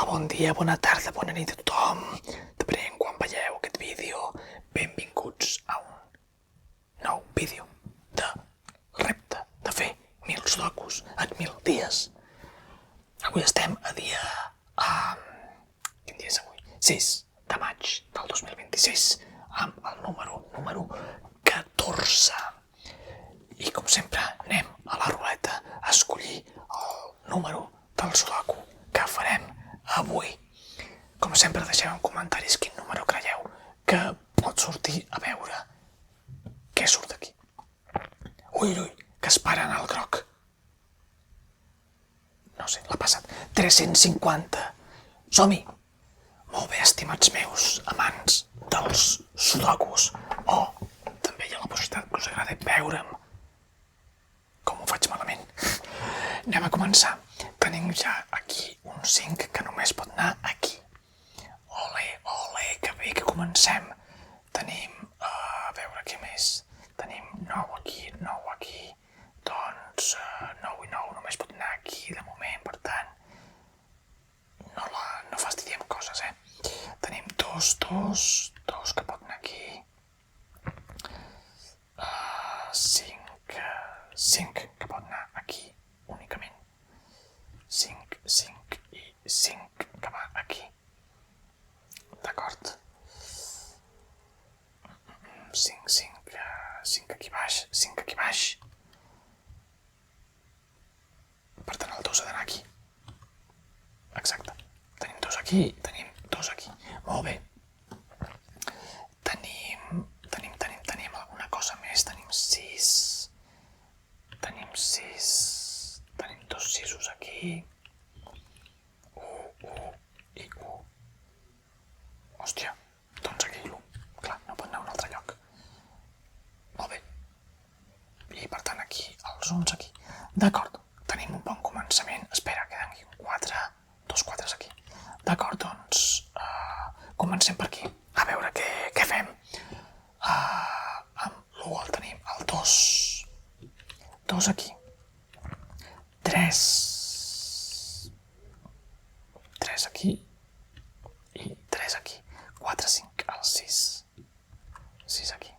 bon dia, bona tarda, bona nit a tothom. Depenent quan veieu aquest vídeo, benvinguts a un nou vídeo de repte de fer 1000 sudokus en 1000 dies. Avui estem a dia... quin dia és avui? 6 de maig del 2026, amb el número 14. I com sempre anem a la ruleta a escollir el número del sudoku que farem avui. Com sempre deixeu en comentaris quin número creieu que pot sortir, a veure què surt d'aquí. Ui, que es para en el groc. No sé, l'ha passat. 350. Som-hi! Molt bé, estimats meus amants dels sudokus. O també hi ha la possibilitat que us agradi veure'm com ho faig malament. Anem a començar. Tenim ja aquí un 5 que només pot anar aquí. Ole, que bé que comencem. Tenim, a veure què més. Tenim 9 aquí, 9 aquí. Doncs 9 i 9 només pot anar aquí de moment, per tant, no fastidiem coses, Tenim 2 que pot anar aquí. 5 que pot anar aquí únicament. 5 i 5 que va aquí. D'acord? 5 aquí baix, 5 aquí baix. Per tant, el 2 ha d'anar aquí. Exacte. Tenim 2 aquí, tenim 2 aquí. Molt bé. Tenim alguna cosa més. Tenim 6. Tenim 2 6 aquí. 1 i 1. Hòstia, doncs aquí l'1. Clar, no pot anar a un altre lloc. Molt bé. I per tant aquí, els 1 aquí. D'acord, tenim un bon començament. Espera, queden aquí 4, 2 4 aquí. D'acord, doncs comencem per aquí. A veure què fem. Amb l'1 el tenim, el 2. 2 aquí. 3 aquí. I 3 aquí. 4, 5, el 6. 6 aquí.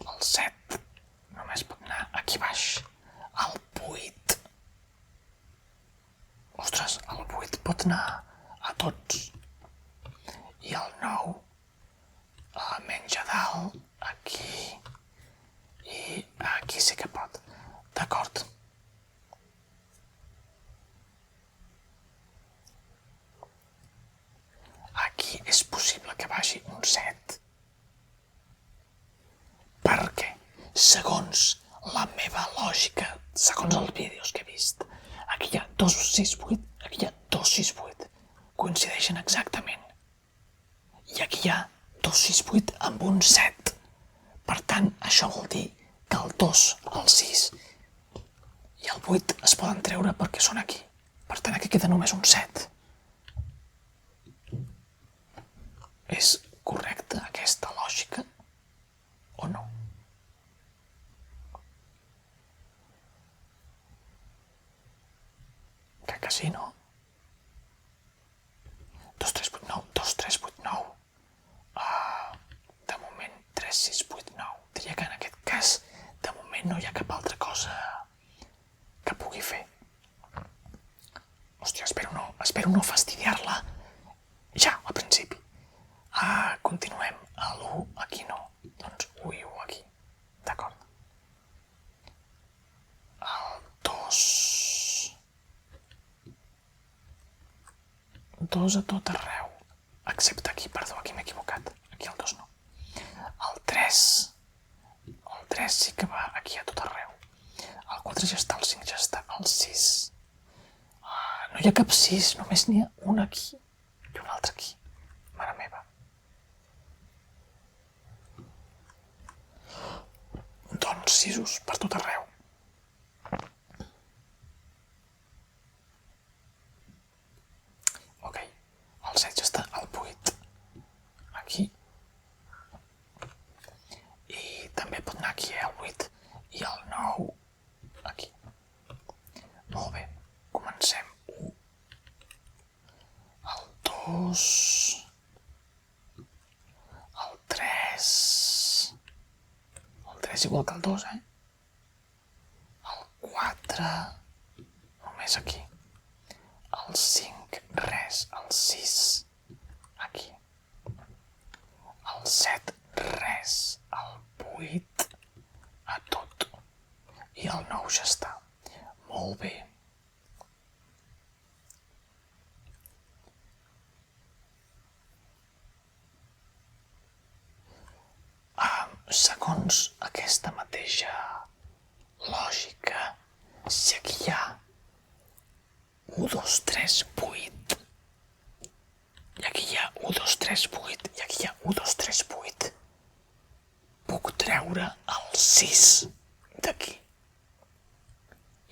El 7 només pot anar aquí baix. El 8. Ostres, el 8 pot anar a tots. I el 9 menys a dalt, aquí. I aquí sí que pot. D'acord. Aquí és possible que vagi un 7. Perquè, segons la meva lògica, segons els vídeos que he vist, aquí hi ha 2 6 8, aquí hi ha 2 6 8. Coincideixen exactament. I aquí hi ha 2 6 8 amb un 7. Per tant, això vol dir que el 2, el 6 i el 8 es poden treure perquè són aquí. Per tant, aquí queda només un 7. És correcta aquesta lògica o no? Crec que sí, no? 2 3 8 9, 2 3 8 9. De moment 3 6 8 9. Diria que en aquest cas de moment no hi ha cap altra cosa que pugui fer. Hòstia, espero no fastidiar-la ja al principi. Continuem. A l'1 aquí no. Doncs 1 i 1 aquí. D'acord. El 2. 2 a tot arreu. Excepte aquí, perdó, aquí m'he equivocat. Aquí el 2 no. El 3. El 3 sí que va aquí a tot arreu. El 4 ja està, el 5 ja està, el 6. No hi ha cap 6, només n'hi ha un aquí i un altre aquí. Mare meva. Doncs 6 per tot arreu. Ok, el 7 ja està, el 8 aquí. I també pot anar aquí, el 8. I el 9 aquí. Molt bé, comencem. 1, 2, el 3, el 3 igual que el 2, el 4, només aquí, el 5, res, el 6, aquí, el 7, res, el 8, a tot, i el 9 ja està. Molt bé. Segons aquesta mateixa lògica, si aquí hi ha 1, 2, 3, 8, i aquí hi ha 1, 2, 3, 8, i aquí hi ha 1, 2, 3, 8, puc treure el 6 d'aquí.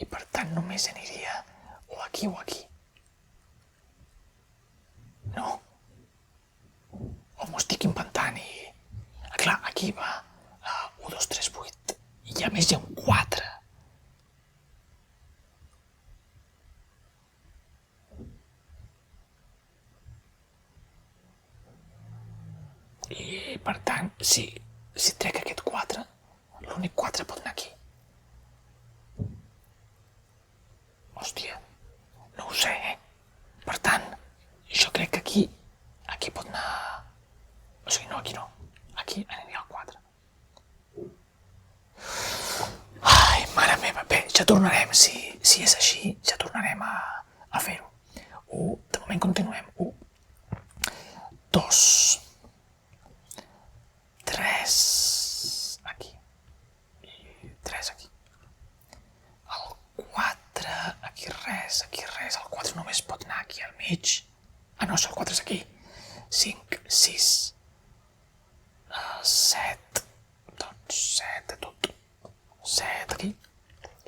I per tant només aniria o aquí o aquí. No? O m'ho estic inventant i... Clar, aquí va 1, 2, 3, 8 i a més hi ha un 4. I per tant, si trec aquest 4, l'únic 4 pot anar aquí. Hòstia, no ho sé, Per tant, jo crec que aquí pot anar... O sigui, no, aquí no. Aquí aniria al 4. Ai, mare meva. Bé, ja tornarem. Si és així, ja tornarem a fer-ho. De moment continuem. 1, 2, 3, aquí. I 3 aquí. El 4, aquí res. El 4 només pot anar aquí al mig. Ah, no, el 4 és aquí. 5, 6, 7, doncs 7 a tot. 7 aquí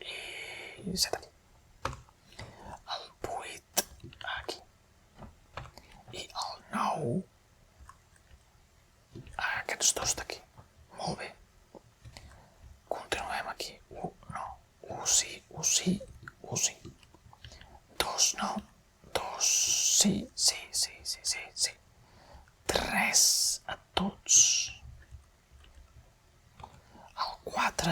i 7 aquí. El 8 aquí. I el 9 aquests dos d'aquí. Molt bé. Continuem aquí. 1, no. 1 sí, 1 sí, 1 sí. 2 no. 2 sí, sí, sí, sí, sí, sí. 3 a tots. El 4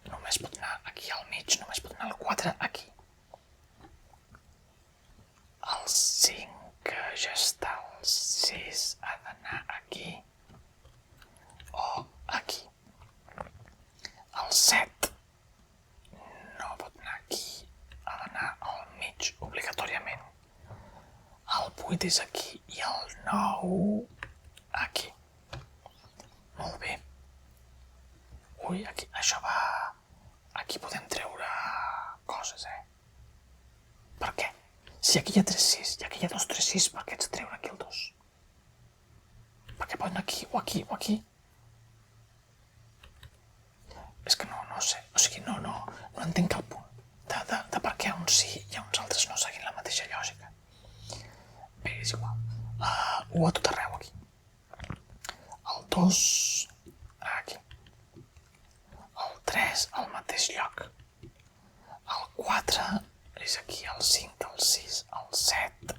només pot anar aquí al mig, només pot anar el 4 aquí. El 5 ja està, el 6 ha d'anar aquí o aquí. El 7 no pot anar aquí, ha d'anar al mig obligatòriament. El 8 és aquí i el 9 aquí. Molt bé. Ui, aquí, això va... Aquí podem treure coses, Per què? Si aquí hi ha 3, 6 i aquí hi ha 2, 3, 6, per què ets treure aquí el 2? Perquè poden aquí o aquí o aquí. És que no sé. O sigui, no entenc el punt de per què uns sí i uns altres no seguint la mateixa lògica. Bé, és igual. 1 a tot arreu aquí. El 2 aquí. El 3 al mateix lloc. El 4 és aquí, el 5, el 6, el 7.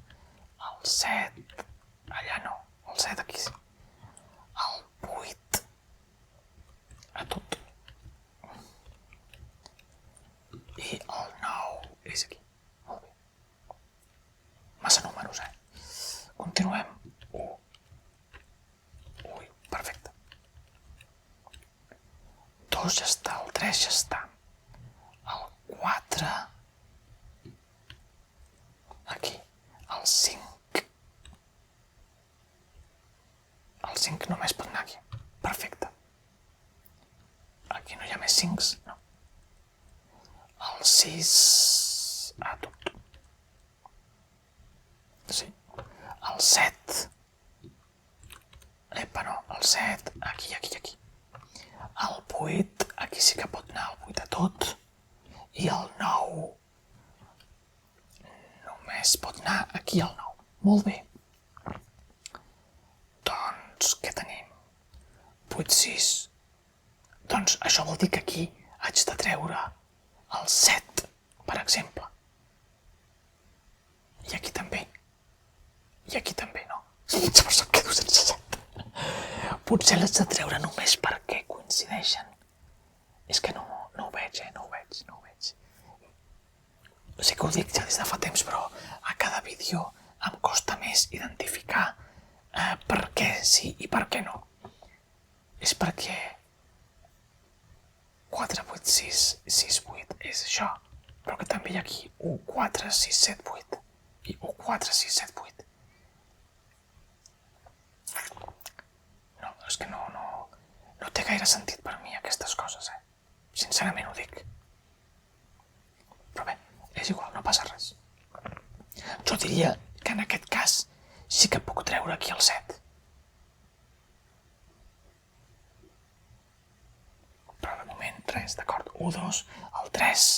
El 7 allà no, el 7 aquí sí. El 8 a tot. I el 9 és aquí. Molt bé. Massa números, Continuem. 1. Ui, perfecte. 2 ja està, el 3 ja està. El 4 aquí. El 5. El 5 només pot anar aquí. Perfecte. Aquí no hi ha més 5, no. El 6 a tot. Sí. El 7. Epa, no. El 7 aquí, aquí, aquí. El 8, aquí sí que pot anar el 8 a tot. I el 9 només pot anar aquí al 9. Molt bé. Doncs, què tenim? 8, 6. Doncs això vol dir que aquí haig de treure el 7, per exemple. I aquí també. I aquí també, no? Potser l'haig de treure només perquè coincideixen. És que no ho veig, no ho veig. Sé que ho dic ja des de fa temps, però a cada vídeo em costa més identificar per què sí i per què no. És perquè 4, 8, 6, 6, 8 és això, però que també hi ha aquí 1, 4, 6, 7, 8 i 1, 4, 6, 7, 8. No, és que no té gaire sentit per mi aquestes coses, Sincerament ho dic. Però bé, és igual, no passa res. Jo diria que en aquest cas sí que puc treure aquí el 7. Però de moment res, d'acord. 1, 2, el 3.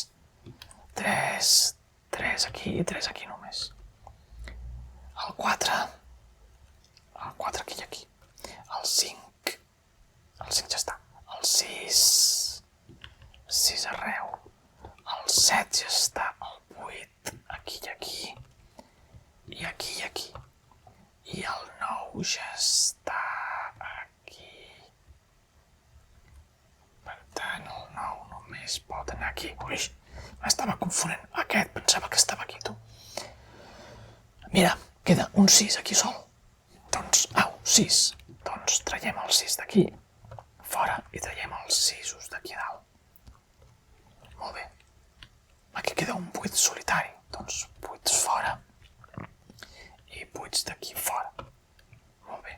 3 aquí i 3 aquí només. El 4. El 4 aquí i aquí. El 5. El 5 ja està. El 6. 6 arreu. El 7 ja està. El 8 aquí i aquí. I aquí i aquí. I el 9 ja està aquí. Per tant, el 9 només pot anar aquí. Ui, m'estava confonent. Aquest pensava que estava aquí, tu. Mira, queda un 6 aquí sol. Doncs, 6. Doncs traiem el 6 d'aquí fora i traiem els 6 d'aquí a dalt. Molt bé. Aquí queda un 8 solitari. Doncs 8 fora i 8 d'aquí fora. Molt bé.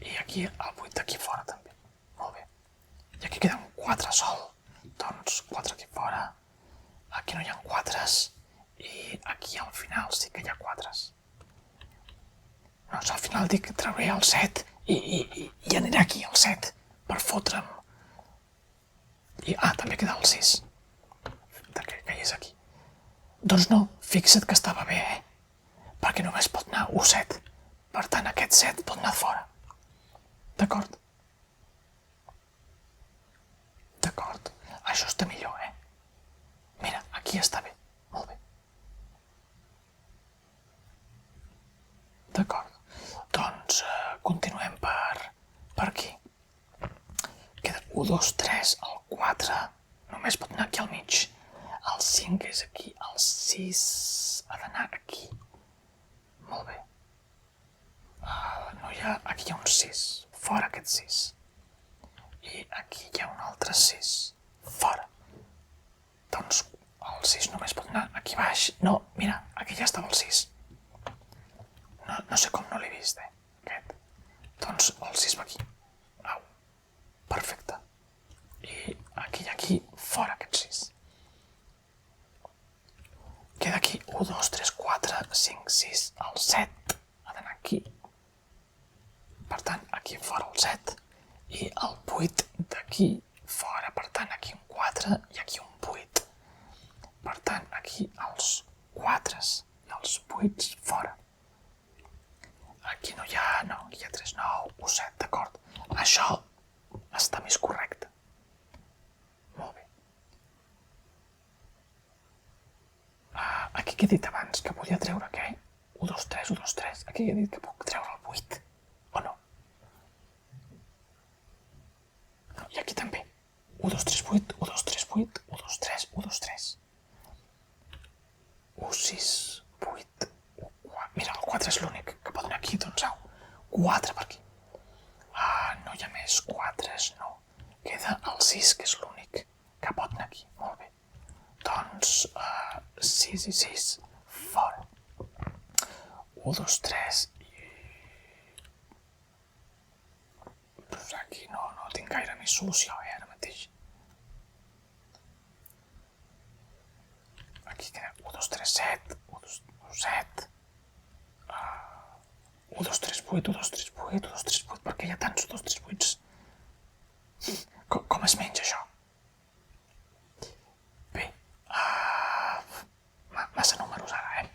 I aquí el 8 d'aquí fora també. Molt bé. I aquí queda un 4 sol. Doncs 4 aquí fora. Aquí no hi ha 4s. I aquí al final sí que hi ha 4s. Doncs al final dic que trauré el 7 i anirà aquí el 7 per fotre'm. I, també queda el 6. Que és aquí. Doncs no, fixa't que estava bé, perquè només pot anar 1, 7. Per tant, aquest 7 pot anar fora. D'acord? D'acord. Això està millor, Mira, aquí està bé. Molt bé. D'acord. Doncs continuem per aquí. Queda 1, 2, 3, el 4 només pot anar aquí al mig. El 5 és aquí, el 6 ha d'anar aquí. Molt bé. No hi ha... Aquí hi ha un 6, fora aquest 6. I aquí hi ha un altre 6, fora. Doncs el 6 només pot anar aquí baix. No, mira, aquí ja estava el 6. No sé com no l'he vist, aquest. Doncs el 6 va aquí. Au. Perfecte. I aquí, fora aquest 6. Queda aquí 1, 2, 3, 4, 5, 6, el 7 ha d'anar aquí. Per tant, aquí fora el 7 i el 8 d'aquí fora. Per tant, aquí un 4 i aquí un 8. Per tant, aquí els 4s i els 8s fora. Aquí no hi ha... No, aquí hi ha 3, 9, 1, 7, d'acord. Això està més correcte. Molt bé. Aquí que he dit abans que podia treure què? 1, 2, 3, 1, 2, 3. Aquí he dit que puc treure el 8. O no? I aquí també. 1, 2, 3, 8, 1, 2, 3, 8, 1, 2, 3, 1, 2, 3. 1, 6, 8, 1, 4. Mira, el 4 és l'únic que pot anar aquí, doncs au. 4 per aquí. No hi ha més 4s, no. Queda el 6, que és l'únic que pot anar aquí. Molt bé. Doncs 6 i 6 fora. 1, 2, 3 i... Pues aquí no tinc gaire més solució, ara mateix. Aquí queda 1, 2, 3, 7, 1, 2, 7... 1, 2, 3, 8, 1, 2, 3, 8, 1, 2, 3, 8, perquè hi ha tants 1, 2, 3, 8s. Com es menja això? Bé, massa números ara,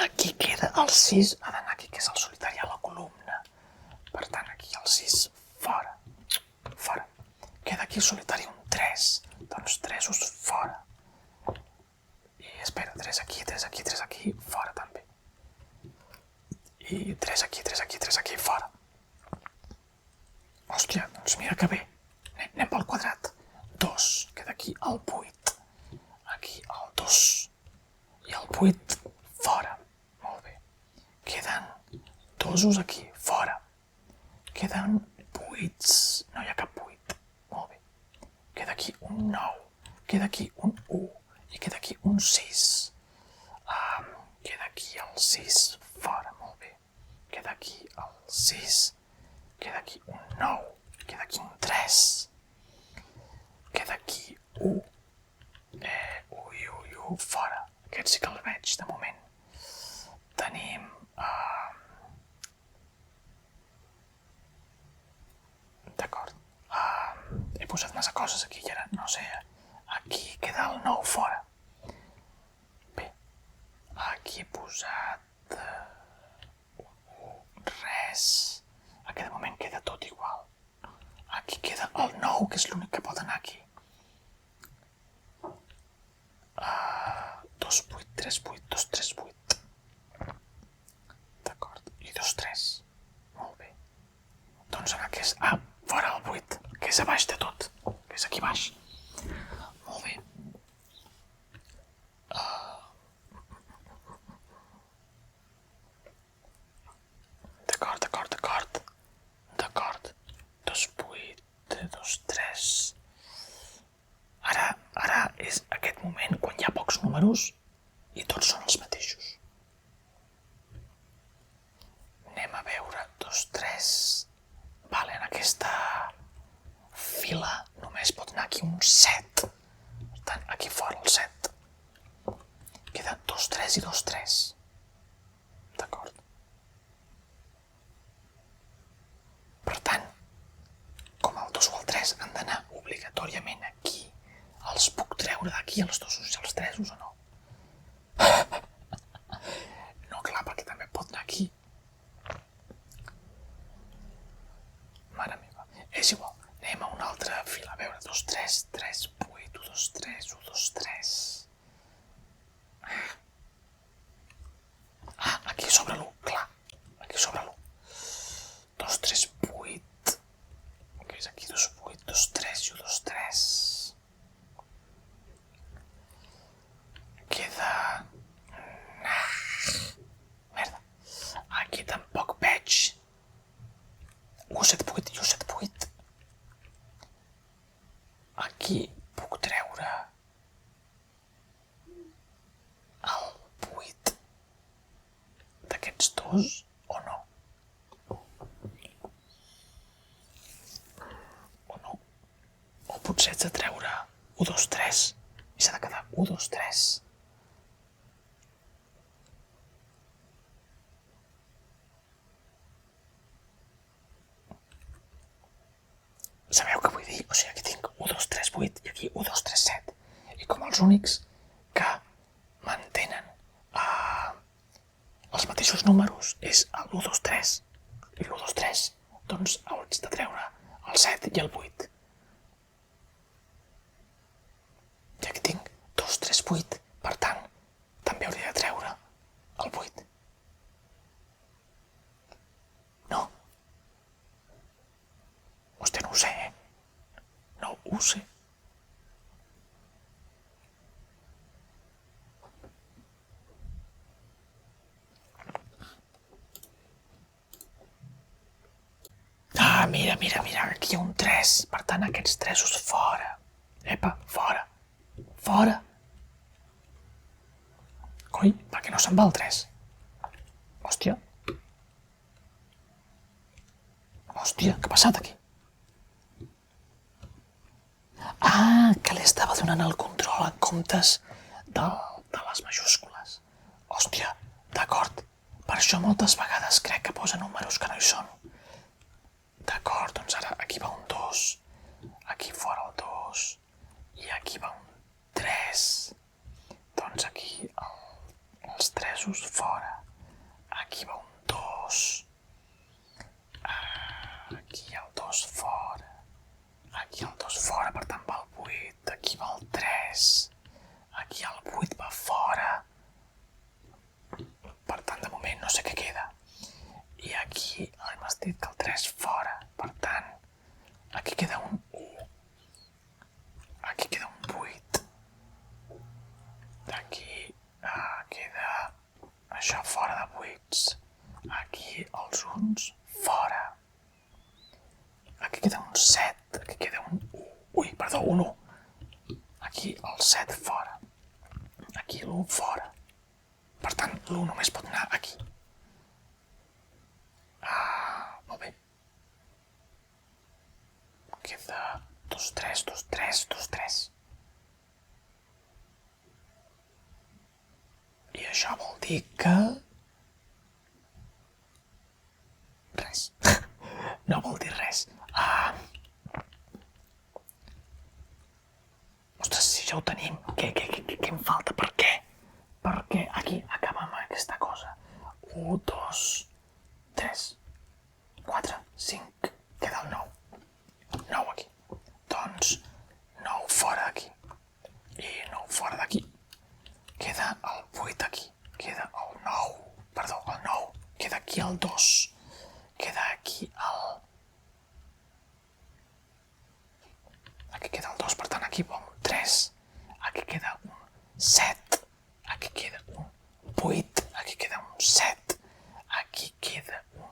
Aquí queda el 6, ha d'anar aquí, que és el solitari a la columna. Per tant, aquí el 6, fora. Fora. Queda aquí el solitari un 3, doncs 3 fora. I espera, 3 aquí, 3 aquí, 3 aquí, fora també. I 3 aquí, 3 aquí, 3 aquí, fora. Doncs mira que bé. Anem pel quadrat. 2. Queda aquí el 8. Aquí el 2. I el 8 fora. Molt bé. Queden dosos aquí, fora. Queden 8. No hi ha cap 8. Molt bé. Queda aquí un 9. Queda aquí un 1. I queda aquí un 6. Queda aquí el 6 fora. Molt bé. Queda aquí el 6. Queda aquí un 9. Queda aquí un 3. Queda aquí 1. 1 fora. Aquest sí que el veig de moment. Tenim... D'acord. He posat massa coses aquí i ara no sé. Aquí queda el 9 fora. Bé. Aquí he posat... res. Aquí de moment queda tot igual. Aquí queda el 9, que és l'únic que pot anar aquí. 2, 8, 3, 8, 2, 3, 8. D'acord. I 2, 3. Molt bé. Doncs en aquest... fora el 8, que és a baix de tot. Que és aquí baix. Molt bé. D'acord. 2, 8, 2, 3. Ara és aquest moment quan hi ha pocs números i tots són els mateixos. Anem a veure 2, 3. Vale, en aquesta fila només pot anar aquí un 7. Per tant, aquí fora el 7. Queda 2, 3 i 2, 3. D'acord. Per tant, com el 2 o el 3 han d'anar obligatòriament aquí, els puc treure d'aquí els 2 i els 3 o no? No, clar, perquè també pot anar aquí. Mare meva, és igual. Anem a una altra fila. A veure, 2, 3, 3, 8, 1, 2, 3, 1, 2, 3. Aquí sobre l'1, clar. Aquí sobre l'1. 2, 3, 8. Que és aquí 2, 8, 2, 3 i 1, 2, 3. Queda... Merda. Aquí tampoc veig. 1, 7, 8 i 1, 7, 8. Aquí puc treure el 8 d'aquests dos o no? O no? O potser haig de treure 1, 2, 3 i s'ha de quedar 1, 2, 3. Sabeu què vull dir? O sigui, aquí tinc 1, 2, 3, 8 i aquí 1, 2, 3, 7. I com els únics que mantenen els mateixos números és el 1, 2, 3 i l'1, 2, 3, doncs haig de treure el 7 i el 8. I aquí tinc 2, 3, 8. Per tant, també hauria de treure el 8. No. Hòstia, no ho sé, No ho sé. Mira, aquí hi ha un 3. Per tant, aquests 3 fora. Epa, fora. Fora. Coi, per què no se'n va el 3? Hòstia, què ha passat aquí? Que li estava donant el control en comptes de les majúscules. Hòstia, d'acord. Per això moltes vegades crec que posa números que no hi són. D'acord, doncs ara aquí va un 2, aquí fora el 2, i aquí va un 3. Doncs aquí els 3 fora. Aquí va un 2. Aquí el 2 fora. Aquí el 2 fora, per tant va el 8. Aquí va el 3. Aquí el 8 va fora. Per tant, de moment no sé què queda. I aquí m'has dit que el 3 fora. Per tant, buits. Aquí els uns fora. Aquí queda un 7. Aquí queda un 1. Ui, perdó, un 1. Aquí el 7 fora. Aquí l'1 fora. Per tant, l'1 només pot anar aquí. Molt bé. Queda 2, 3, 2, 3, 2, 3. I això vol dir que... res. No vol dir res. Ostres, si ja ho tenim, què em falta? Per què? Perquè aquí acaba amb aquesta cosa. 1, 2, 3, 4, 5. Queda el 9. 9 aquí. Doncs 9 fora d'aquí. I 9 fora d'aquí. Queda el 8 aquí. Queda el 9. Perdó, el 9. Queda aquí el 2. Queda aquí el... Aquí queda el 2, per tant aquí un 3. Aquí queda un 7. Aquí queda un 8. Aquí queda un 7. Aquí queda un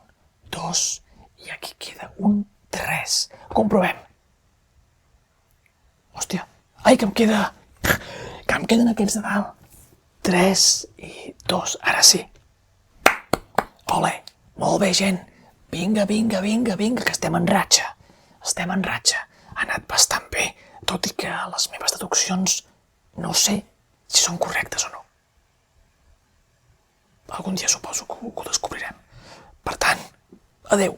2. I aquí queda un 3. Comprovem. Hòstia. Ai, que em queden aquests de dalt. 3 i 2. Ara sí. Ole. Molt bé, gent. Vinga, que estem en ratxa. Ha anat bastant bé, tot i que les meves deduccions no sé si són correctes o no. Algun dia suposo que ho descobrirem. Per tant, adeu.